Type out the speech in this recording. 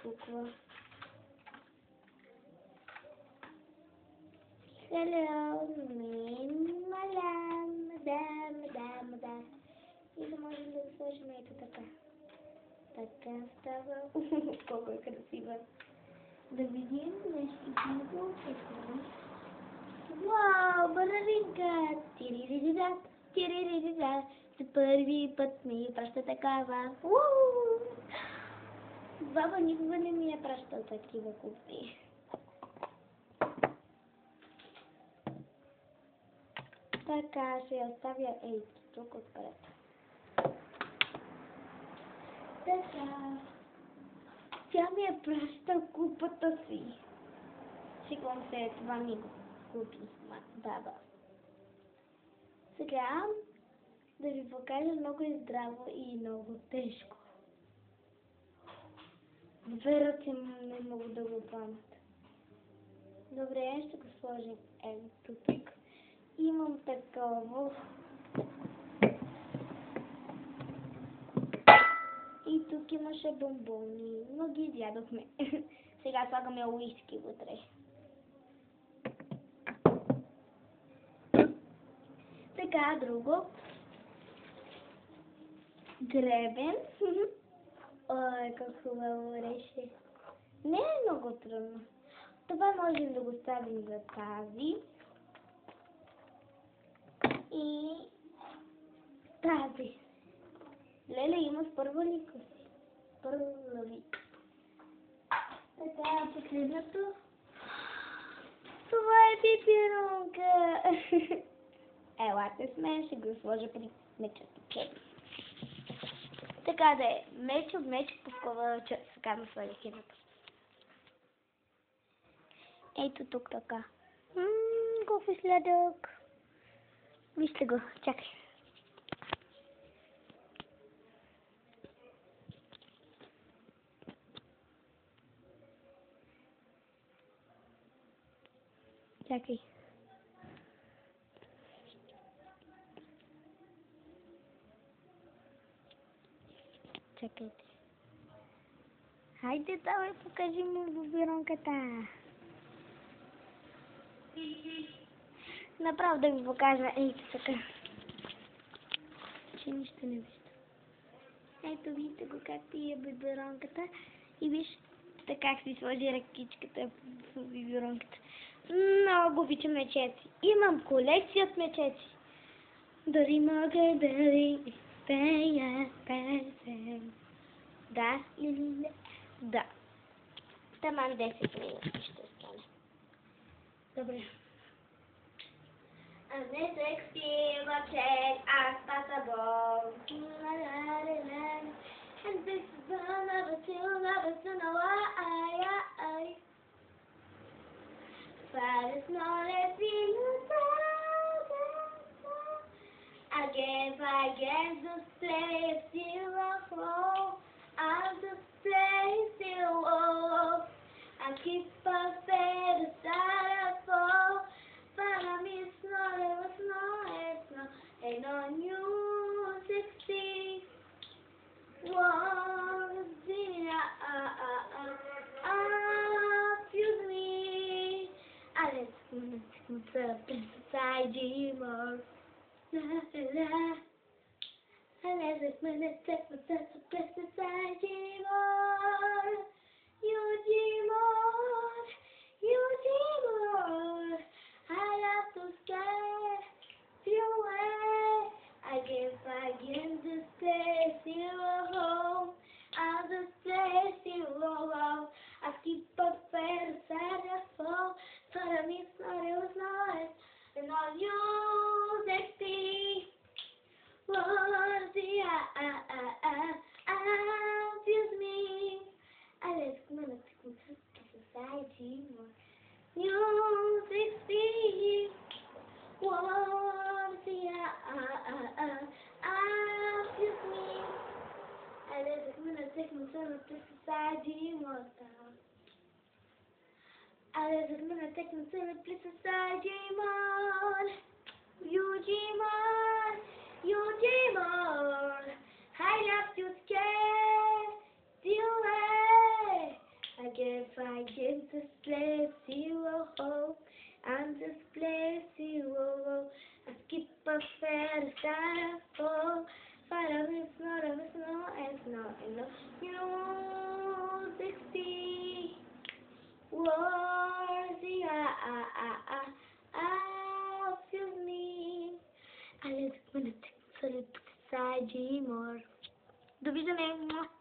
буква. Hello, мадам. И да можем да го сложим ето така. Така става. Колко е красива. Да видим нещо друго. Вау, балеринка! Тиририрida. За първи път ми праща такава. Баба никога не ми е пращал такива кукли. Така, ще я оставя тук отпред. Така. Тя ми е пращал купата си. Шегувам се, това ми го купи баба. Сега да ви покажа, много е здраво и много тежко. Две ръце не могат да го памат. Добре, ще го сложим тук. Имам такова. И тук имаше бомбони, но ги изядохме. Сега слагаме уиски вътре. Така, друго. Гребен. Ой, как хубаво реше. Не е много трудно. Това можем да го ставим за тази. И тази. Леле, имаш първа лика си. Първа лика. Така, последното. Това е пипиронка. Елате с мен, ще го сложа при мечето. Така да е. Меч пускава сега на своя хината. Ето тук така. Колко е сладък. Вижте го, чакай. Чакай. Чакайте. Хайде, давай, покажи му бубиронката. Направо да ви покажа. Ето така. Че нищо не вижда. Ето, вижте го как пие биберонката. И виж така си сложи ръкичката в биберонката. Много обичам мечеци. Имам колекция от мечеци. Дори мога да ви пея песен. Да или не? Да. Таман 10 минути ще стане. Добре. А не секси мъчен, аз пасабол. And this is another till I. But it's not a feeling I guess the stay still a fall. I'll just stay still. I keep a bed aside a fall. But I miss not, it's not. Ain't on you 60. Excuse me. Alex, inside Gmore. Alex, inside Gmore. You Gmore. I love to stay away. I guess to stay still home. I'll just stay still home. I keep a fair side of fall. But I miss not it was nice. And all you sexy. What's the excuse me. Alex, society. You sexy. What's the excuse me. Alex, take myself to society. Alex, take myself to society. You Gmore. I love to stay away. kiss this place, you oh, and this place, you oh, a skip a fair star, oh, para vez no, es no, music see, words, feel me, a little minute, so little side more. Do vídeo mesmo.